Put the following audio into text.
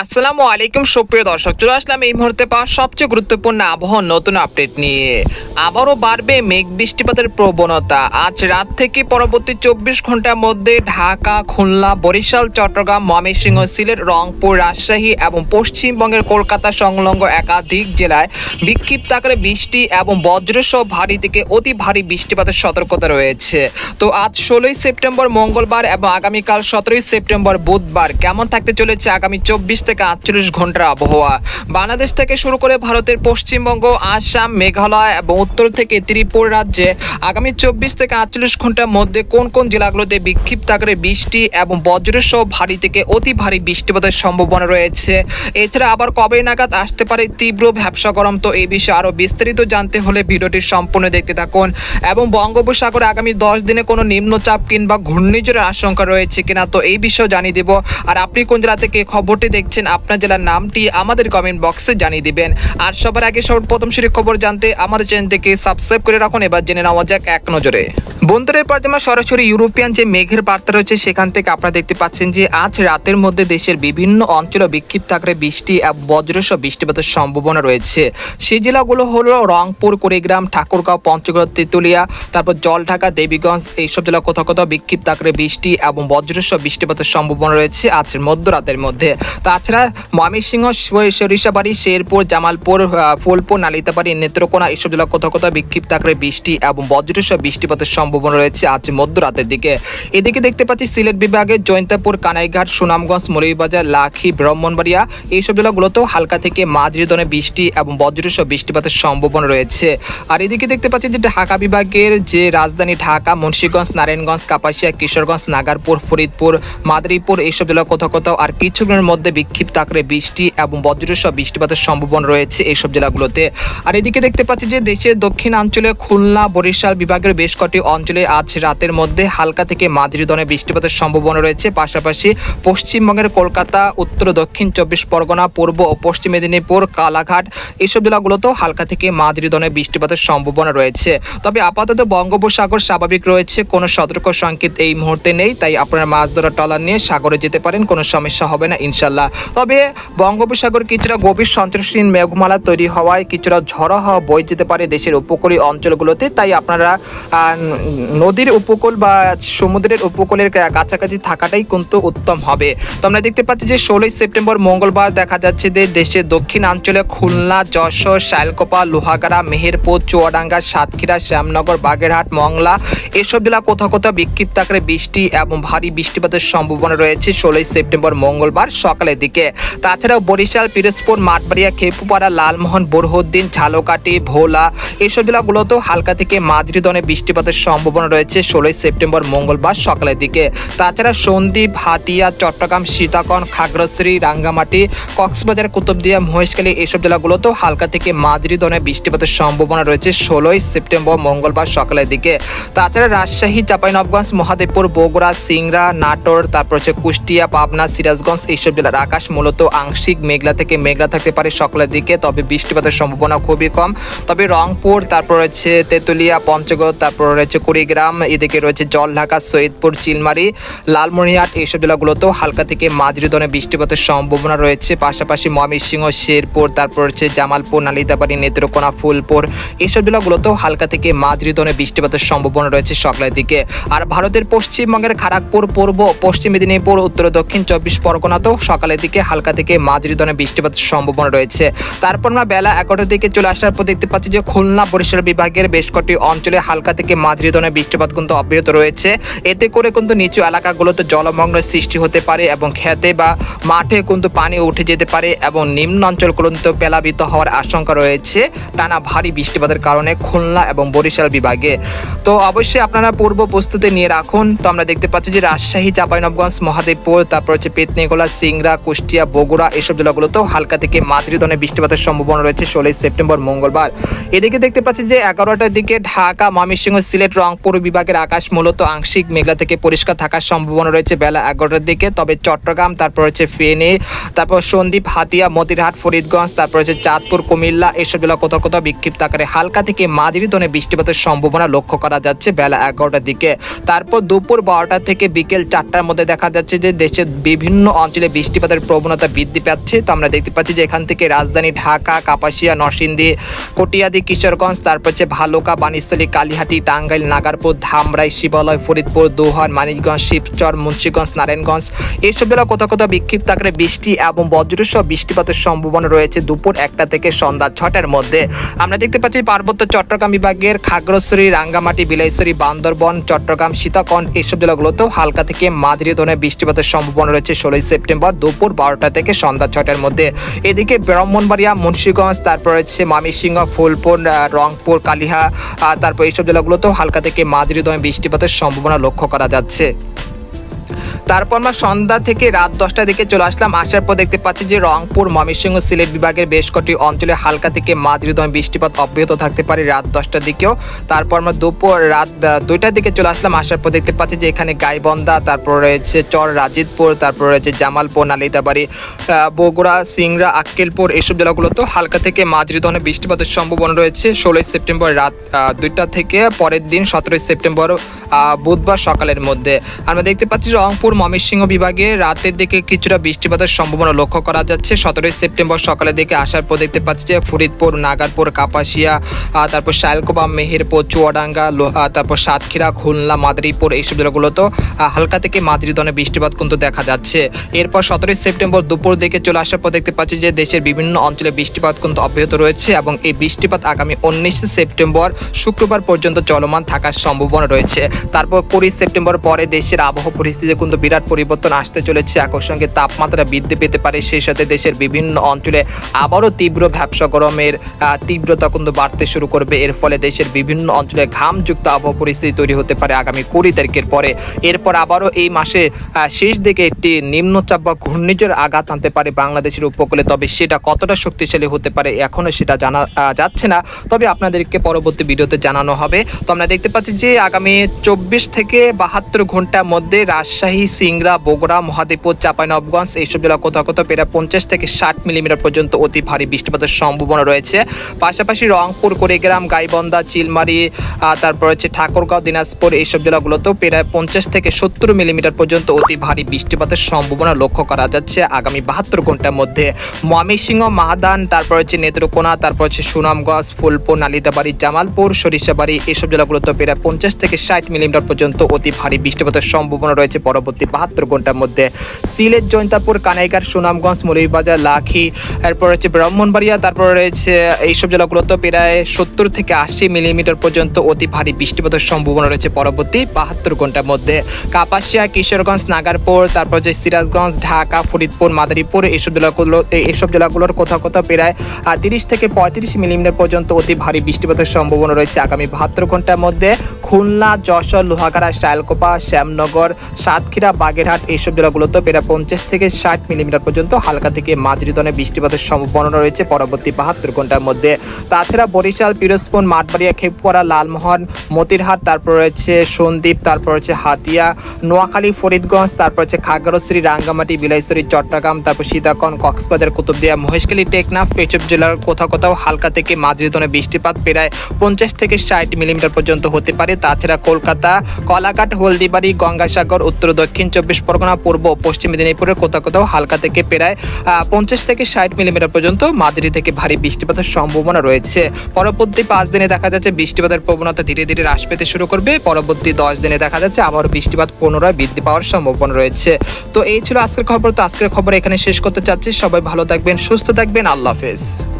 আসসালামু আলাইকুম সুপ্রিয় দর্শক, চলে আসলাম এই মুহূর্তে পাওয়া সবচেয়ে গুরুত্বপূর্ণ আবহাওয়ার নতুন আপডেট নিয়ে। আবারও বাড়বে মেঘ বৃষ্টিপাতের প্রবণতা। আজ রাত থেকে পরবর্তী 24 ঘন্টার মধ্যে ঢাকা, খুলনা, বরিশাল, চট্টগ্রাম, ময়মনসিংহ, সিলেট, রংপুর, রাজশাহী এবং পশ্চিমবঙ্গের কলকাতা সংলগ্ন একাধিক জেলায় বিক্ষিপ্ত আকারে বৃষ্টি এবং বজ্রসহ ভারী থেকে অতি ভারী বৃষ্টিপাতের সতর্কতা রয়েছে। তো আজ 16ই সেপ্টেম্বর মঙ্গলবার এবং আগামীকাল 17ই সেপ্টেম্বর বুধবার কেমন থাকতে চলেছে আগামী 24 থেকে 48 ঘন্টার আবহাওয়া। বাংলাদেশ থেকে শুরু করে ভারতের পশ্চিমবঙ্গ, আসাম, মেঘালয় এবং উত্তর থেকে ত্রিপুরা রাজ্যে আগামী 24 থেকে 48 ঘন্টার মধ্যে কোন কোন জেলাগুলোতে বিক্ষিপ্ত আকারে বৃষ্টি এবং বজ্রসহ ভারী থেকে অতি ভারী বৃষ্টিপাতের সম্ভাবনা রয়েছে। এছাড়া আবার কবে নাগাদ আসতে পারে তীব্র ভ্যাপসা গরম। তো এই বিষয়ে আরো বিস্তারিত জানতে হলে ভিডিওটি সম্পূর্ণ দেখতে থাকুন। এবং বঙ্গোপসাগরে আগামী 10 দিনে কোনো নিম্নচাপ কিংবা ঘূর্ণিঝড়ের আশঙ্কা রয়েছে কিনা, তো এই বিষয়ে জানিয়ে দেব। আর আপনি কোন জেলা থেকে খবরটি দেখছেন, আপনার জেলার নামটি আমাদের কমেন্ট বক্সে জানিয়ে দিবেন। আর সবার আগে সর্বপ্রথম সেটি খবর জানতে আমাদের চ্যানেলটিকে সাবস্ক্রাইব করে রাখুন। এবার জেনে নেওয়া যাক এক নজরে। বন্ধুরা, এরপর আমরা সরাসরি ইউরোপিয়ান যে মেঘের বার্তা রয়েছে সেখান থেকে আপনারা দেখতে পাচ্ছেন যে আজ রাতের মধ্যে দেশের বিভিন্ন অঞ্চলে বিক্ষিপ্ত আকারে বৃষ্টি এবং বজ্রসহ বৃষ্টিপাতের সম্ভাবনা রয়েছে। সেই জেলাগুলো হলো রংপুর, কুড়িগ্রাম, ঠাকুরগাঁও, পঞ্চগড়, তেঁতুলিয়া, তারপর জলঢাকা, দেবীগঞ্জ। এইসব জেলা কোথাও কোথাও বিক্ষিপ্ত আকারে বৃষ্টি এবং বজ্রসহ বৃষ্টিপাতের সম্ভাবনা রয়েছে আজ মধ্যরাতের মধ্যে। তাছাড়া ময়মনসিংহ, সরিষাবাড়ি, শেরপুর, জামালপুর, ফুলপুর, নালিতাবাড়ি, নেত্রকোনা এইসব জেলা কোথাও কোথাও বিক্ষিপ্ত আকারে বৃষ্টি এবং বজ্রসহ বৃষ্টিপাতের সম্ভাবনা রয়েছে আজ মধ্যরাতের দিকে। এদিকে দেখতে পাচ্ছি সিলেট বিভাগের জৈন্তাপুর, কানাইঘাট, সুনামগঞ্জ, মৌলভীবাজার, লাখি, ব্রাহ্মণবাড়িয়া এইসব জেলাগুলোতেও হালকা থেকে মাঝারি ধরনের বৃষ্টি এবং বজ্রসহ বৃষ্টিপাতের সম্ভাবনা রয়েছে। আর এদিকে দেখতে পাচ্ছি যে ঢাকা বিভাগের যে রাজধানী ঢাকা, মুন্সিগঞ্জ, নারায়ণগঞ্জ, কাপাসিয়া, কিশোরগঞ্জ, নাগারপুর, ফরিদপুর, মাদারীপুর এইসব জেলা কোথাও কোথাও আর কিছুক্ষণের মধ্যে বিক্ষিপ্ত আকারে বৃষ্টি এবং বজ্রসহ বৃষ্টিপাতের সম্ভাবনা রয়েছে এইসব জেলাগুলোতে। আর এদিকে দেখতে পাচ্ছি যে দেশের দক্ষিণাঞ্চলে খুলনা, বরিশাল বিভাগের বেশ কটি অঞ্চলে আজ রাতের মধ্যে হালকা থেকে মাঝারি ধরনের বৃষ্টিপাতের সম্ভাবনা রয়েছে। পাশাপাশি পশ্চিমবঙ্গের কলকাতা, উত্তর দক্ষিণ 24 পরগনা, পূর্ব ও পশ্চিম মেদিনীপুর, কালাঘাট এইসব জেলাগুলোতেও হালকা থেকে মাঝারি ধরনের বৃষ্টিপাতের সম্ভাবনা রয়েছে। তবে আপাতত বঙ্গোপসাগর স্বাভাবিক রয়েছে, কোনো সতর্ক সংকেত এই মুহূর্তে নেই। তাই আপনারা মাছ ধরা ট্রলার নিয়ে সাগরে যেতে পারেন, কোনো সমস্যা হবে না ইনশাল্লাহ। তবে বঙ্গোপসাগর কিছুটা গভীর সন্ত্রাসীন মেঘমালা তৈরি হওয়ায় কিছুটা ঝড়ো হাওয়া বয়ে যেতে পারে দেশের উপকূলীয় অঞ্চলগুলোতে। তাই আপনারা নদীর উপকূল বা সমুদ্রের উপকূলের কাছাকাছি থাকাটাই কিন্তু উত্তম হবে। তো আমরা দেখতে পাচ্ছি যে 16ই সেপ্টেম্বর মঙ্গলবার দেখা যাচ্ছে যে দেশের দক্ষিণাঞ্চলে খুলনা, যশোর, শাইলকোপা, লোহাগাড়া, মেহেরপুর, চুয়াডাঙ্গা, সাতক্ষীরা, শ্যামনগর, বাগেরহাট, মংলা এসব জেলা কোথাও কোথাও বিক্ষিপ্ত আকারে বৃষ্টি এবং ভারী বৃষ্টিপাতের সম্ভাবনা রয়েছে 16ই সেপ্টেম্বর মঙ্গলবার সকালের দিকে। তাছাড়াও বরিশাল, পিরোজপুর, মাঠবাড়িয়া, খেপুপাড়া, লালমোহন, বোরহানউদ্দিন, ঝালকাঠি, ভোলা এইসব জেলাগুলোতেও হালকা থেকে মাঝারি ধরনের বৃষ্টিপাতের সম্ভাবনা রয়েছে 16ই সেপ্টেম্বর মঙ্গলবার সকালের দিকে। তাছাড়া সন্দ্বীপ, হাতিয়া, চট্টগ্রাম, সীতাকুণ্ড, খাগড়াছড়ি, রাঙ্গামাটি, কক্সবাজার, কুতুবদিয়া, মহেশখালী এইসব জেলাগুলোতেও হালকা থেকে মাঝারি ধরনের বৃষ্টিপাতের সম্ভাবনা রয়েছে 16ই সেপ্টেম্বর মঙ্গলবার সকালের দিকে। তাছাড়া রাজশাহী, চাঁপাইনবাবগঞ্জ, মহাদেবপুর, বগুড়া, সিংড়া, নাটোর, তারপর হচ্ছে কুষ্টিয়া, পাবনা, সিরাজগঞ্জ এইসব জেলার আকাশ মূলত আংশিক মেঘলা থেকে মেঘলা থাকতে পারে সকালের দিকে, তবে বৃষ্টিপাতের সম্ভাবনা খুবই কম। তবে রংপুর, তারপর হচ্ছে তেঁতুলিয়া, পঞ্চগড়, তারপর রয়েছে কুড়িগ্রাম, এদিকে রয়েছে জলঢাকা, সৈয়দপুর, চিলমারি, লালমনিরহাট এইসব জেলাগুলোতেও হালকা থেকে মাঝারি ধরনের বৃষ্টিপাতের সম্ভাবনা রয়েছে। পাশাপাশি ময়মনসিংহ, শেরপুর, তারপর হচ্ছে জামালপুর, নালিতাবাড়ি, নেত্রকোনা, ফুলপুর এইসব জেলাগুলোতেও হালকা থেকে মাঝারি ধরনের বৃষ্টিপাতের সম্ভাবনা রয়েছে সকালের দিকে। আর ভারতের পশ্চিমবঙ্গের খড়গপুর, পূর্ব ও পশ্চিম মেদিনীপুর, উত্তর দক্ষিণ 24 পরগনাতেও সকালের দিকে হালকা থেকে মাঝারি ধরনের বৃষ্টিপাতের সম্ভাবনা রয়েছে। তারপর আমরা বেলা 11টার দিকে চলে আসার পর দেখতে পাচ্ছি যে খুলনা, বরিশাল বিভাগের বেশ কটি অঞ্চলে হালকা থেকে মাঝারি ধরনের বৃষ্টিপাত কিন্তু অব্যাহত রয়েছে। এতে করে কিন্তু নিচু এলাকাগুলোতে জলমগ্নের সৃষ্টি হতে পারে এবং খেতে বা মাঠে কিন্তু পানি উঠে যেতে পারে এবং নিম্ন অঞ্চলগুলোতে প্লাবিত হওয়ার আশঙ্কা রয়েছে টানা ভারী বৃষ্টিপাতের কারণে খুলনা এবং বরিশাল বিভাগে। তো অবশ্যই আপনারা পূর্ব প্রস্তুতি নিয়ে রাখুন। তো আমরা দেখতে পাচ্ছি যে রাজশাহী, চাঁপাইনবাবগঞ্জ, মহাদেবপুর, তারপর হচ্ছে পেতনিগোলা, সিংড়া, কুষ্টিয়া, বগুড়া এসব জেলাগুলোতেও হালকা থেকে মাঝারি ধরনের বৃষ্টিপাতের সম্ভাবনা রয়েছে 16ই সেপ্টেম্বর মঙ্গলবার। এদিকে দেখতে পাচ্ছি যে 11টার দিকে ঢাকা, ময়মনসিংহ, সিলেট, রংপুর বিভাগের আকাশ মূলত আংশিক মেঘলা থেকে পরিষ্কার থাকার সম্ভাবনা রয়েছে বেলা 11টার দিকে। তবে চট্টগ্রাম, তারপর হচ্ছে ফেনী, তারপর সন্দ্বীপ, হাতিয়া, মতিরহাট, ফরিদগঞ্জ, তারপর হচ্ছে চাঁদপুর, কুমিল্লা এসব জেলা কোথাও কোথাও বিক্ষিপ্ত আকারে হালকা থেকে মাঝারি ধরনের বৃষ্টিপাতের সম্ভাবনা লক্ষ্য করা যাচ্ছে বেলা 11টার দিকে। তারপর দুপুর 12টা থেকে বিকেল 4টার মধ্যে দেখা যাচ্ছে যে দেশের বিভিন্ন অঞ্চলে বৃষ্টিপাতের প্রবণতা বৃদ্ধি পাচ্ছে। তো আমরা দেখতে পাচ্ছি যে এখান থেকে রাজধানী ঢাকা, কাপাসিয়া, নরসিংদী, কটিয়াদি, কিশোরগঞ্জ, তারপর হচ্ছে ভালুকা, বাণীস্থলী, কালিহাটি, টাঙ্গাইল, নাগারপুর, ধামরাই, শিবালয়, ফরিদপুর, দোহার, মানিকগঞ্জ, শিবচর, মুন্সিগঞ্জ, নারায়ণগঞ্জ এইসব জেলা কোথাও কোথাও বিক্ষিপ্ত আকারে বৃষ্টি এবং বজ্রসহ বৃষ্টিপাতের সম্ভাবনা রয়েছে দুপুর 1টা থেকে সন্ধ্যা 6টার মধ্যে। আমরা দেখতে পাচ্ছি পার্বত্য চট্টগ্রাম বিভাগের খাগড়াছড়ি, রাঙ্গামাটি, বিলাইছড়ি, বান্দরবন, চট্টগ্রাম, সীতাকুণ্ড এইসব জেলাগুলোতেও হালকা থেকে মাঝারি ধরনের বৃষ্টিপাতের সম্ভাবনা রয়েছে 16 সেপ্টেম্বর দুপুর 12টা থেকে সন্ধ্যা 6টার মধ্যে। এদিকে ব্রাহ্মণবাড়িয়া, মুন্সিগঞ্জ, তারপর হচ্ছে ময়মনসিংহ, ফুলপুর, রংপুর, কালিহা, তারপর এইসব জেলাগুলোতেও হালকা থেকে মাঝারি ধরনের বৃষ্টিপাতের সম্ভাবনা লক্ষ্য করা যাচ্ছে। তারপর আমরা সন্ধ্যা থেকে রাত 10টার দিকে চলে আসলাম। আসার পর দেখতে পাচ্ছি যে রংপুর, ময়মনসিংহ, সিলেট বিভাগের বেশ কটি অঞ্চলে হালকা থেকে মাঝারি ধরনের বৃষ্টিপাত অব্যাহত থাকতে পারে রাত 10টার দিকেও। তারপর আমরা দুপুর রাত 2টার দিকে চলে আসলাম। আসার পর দেখতে পাচ্ছি যে এখানে গাইবন্ধা, তারপর রয়েছে চর রাজিদপুর, তারপর রয়েছে জামালপুর, নালিতাবাড়ি, বগুড়া, সিংড়া, আক্কেলপুর এইসব জেলাগুলোতেও হালকা থেকে মাঝারি ধরনের বৃষ্টিপাতের সম্ভাবনা রয়েছে 16 সেপ্টেম্বর রাত 2টা থেকে পরের দিন 17 সেপ্টেম্বর বুধবার সকালের মধ্যে। আমরা দেখতে পাচ্ছি রংপুর, ময়মনসিংহ বিভাগে রাতের দিকে কিছুটা বৃষ্টিপাতের সম্ভাবনা লক্ষ্য করা যাচ্ছে 17 সেপ্টেম্বর সকালের দিকে। আসার পর দেখতে পাচ্ছি যে ফরিদপুর, নাগারপুর, কাপাসিয়া, তারপর শায়লকোপা, মেহেরপুর, চুয়াডাঙ্গা, তারপর সাতক্ষীরা, খুলনা, মাদারীপুর এইসব জেলাগুলোতেও হালকা থেকে মাঝারি ধরনের বৃষ্টিপাত কিন্তু দেখা যাচ্ছে। এরপর 17 সেপ্টেম্বর দুপুর দিকে চলে আসার পর দেখতে পাচ্ছি যে দেশের বিভিন্ন অঞ্চলে বৃষ্টিপাত কিন্তু অব্যাহত রয়েছে এবং এই বৃষ্টিপাত আগামী 19 সেপ্টেম্বর শুক্রবার পর্যন্ত চলমান থাকার সম্ভাবনা রয়েছে। তারপর 20 সেপ্টেম্বর পরে দেশের আবহাওয়া পরিস্থিতি কিন্তু বিরাট পরিবর্তন আসতে চলেছে। একই সঙ্গে তাপমাত্রা বৃদ্ধি পেতে পারে, সেই সাথে দেশের বিভিন্ন অঞ্চলে আবারও তীব্র ভ্যাপসা গরমের তীব্রতা কিন্তু বাড়তে শুরু করবে। এর ফলে দেশের বিভিন্ন অঞ্চলে ঘামযুক্ত আবহাওয়া পরিস্থিতি তৈরি হতে পারে আগামী 20 তারিখের পরে। এরপর আবারও এই মাসে শেষ দিকে একটি নিম্নচাপ বা ঘূর্ণিঝড় আঘাত আনতে পারে বাংলাদেশের উপকূলে। তবে সেটা কতটা শক্তিশালী হতে পারে এখনো সেটা জানা যাচ্ছে না, তবে আপনাদেরকে পরবর্তী ভিডিওতে জানানো হবে। তো আমরা দেখতে পাচ্ছি যে আগামী 24 থেকে 72 ঘন্টার মধ্যে রাজশাহী, সিংড়া, বগুড়া, মহাদেবপুর, চাঁপাইনবাবগঞ্জ এইসব জেলা কোথাও কোথাও প্রায় 50 থেকে 60 মিলিমিটার পর্যন্ত অতি ভারী বৃষ্টিপাতের সম্ভাবনা রয়েছে। পাশাপাশি রংপুর, কুড়িগ্রাম, গাইবান্ধা, চিলমারি, তারপর হচ্ছে ঠাকুরগাঁও, দিনাজপুর এইসব জেলাগুলোতেও প্রায় 50 থেকে 70 মিলিমিটার পর্যন্ত অতি ভারী বৃষ্টিপাতের সম্ভাবনা লক্ষ্য করা যাচ্ছে আগামী 72 ঘন্টার মধ্যে। ময়মনসিংহ, মাহাদান, তারপর হচ্ছে নেত্রকোনা, তারপর হচ্ছে সুনামগঞ্জ, ফুলপুর, নালিতাবাড়ি, জামালপুর, সরিষাবাড়ি এইসব জেলাগুলোতে প্রায় 50 থেকে 60 মিলিমিটার পর্যন্ত অতি ভারী বৃষ্টিপাতের সম্ভাবনা রয়েছে পরবর্তী 72 ঘন্টার মধ্যে। সিলেট, জৈন্তাপুর, কানাইঘাট, সুনামগঞ্জ, মৌলভীবাজার, লাখি, এরপর হচ্ছে ব্রাহ্মণবাড়িয়া, তারপর রয়েছে এইসব জেলাগুলোতে প্রায় 70 থেকে 80 মিলিমিটার পর্যন্ত অতি ভারী বৃষ্টিপাতের সম্ভাবনা রয়েছে পরবর্তী 72 ঘন্টার মধ্যে। কাপাসিয়া, কিশোরগঞ্জ, নাগারপুর, তারপর হচ্ছে সিরাজগঞ্জ, ঢাকা, ফরিদপুর, মাদারীপুর এইসব জেলাগুলোর কোথাও কোথাও প্রায় 30 থেকে 35 মিলিমিটার পর্যন্ত অতি ভারী বৃষ্টিপাতের সম্ভাবনা রয়েছে আগামী 72 ঘন্টার মধ্যে। খুলনা, যশোর, লোহাগাড়া, শায়লকোপা, শ্যামনগর, সাতক্ষীরা, বাগেরহাট এইসব জেলাগুলোতে প্রায় 50 থেকে 60 মিলিমিটার পর্যন্ত হালকা থেকে মাঝারি ধরনের বৃষ্টিপাতের সম্ভাবনা রয়েছে পরবর্তী 72 ঘন্টার মধ্যে। তাছাড়া বরিশাল, পিরোজপুর, মাঠবাড়িয়া, খেপুয়ারা, লালমোহন, মতিরহাট, তারপর রয়েছে সন্দ্বীপ, তারপর হচ্ছে হাতিয়া, নোয়াখালী, ফরিদগঞ্জ, তারপর হচ্ছে খাগড়াছড়ি, রাঙ্গামাটি, বিলাইছড়ি, চট্টগ্রাম, তারপর সীতাকুণ্ড, কক্সবাজার, কুতুবদিয়া, মহেশখালী, টেকনাফ এইসব জেলার কোথাও কোথাও হালকা থেকে মাঝারি ধরনের বৃষ্টিপাত প্রায় 50 থেকে 60 মিলিমিটার পর্যন্ত হতে পারে। তাছাড়া কলকাতা, কলাঘাট, হলদিবাড়ি, গঙ্গাসাগর, উত্তর দক্ষিণ 24 পরগনা, পূর্ব ও পশ্চিম মেদিনীপুরের কোথাও কোথাও হালকা থেকে প্রায় 50 থেকে 60 মিলিমিটার পর্যন্ত মাঝারি থেকে ভারী বৃষ্টিপাতের সম্ভাবনা রয়েছে। পরবর্তী 5 দিনে দেখা যাচ্ছে বৃষ্টিপাতের প্রবণতা ধীরে ধীরে হ্রাস পেতে শুরু করবে। পরবর্তী 10 দিনে দেখা যাচ্ছে আবারও বৃষ্টিপাত পুনরায় বৃদ্ধি পাওয়ার সম্ভাবনা রয়েছে। তো এই ছিল আজকের খবর। তো আজকের খবর এখানে শেষ করতে চাচ্ছি। সবাই ভালো থাকবেন, সুস্থ থাকবেন, আল্লাহ হাফেজ।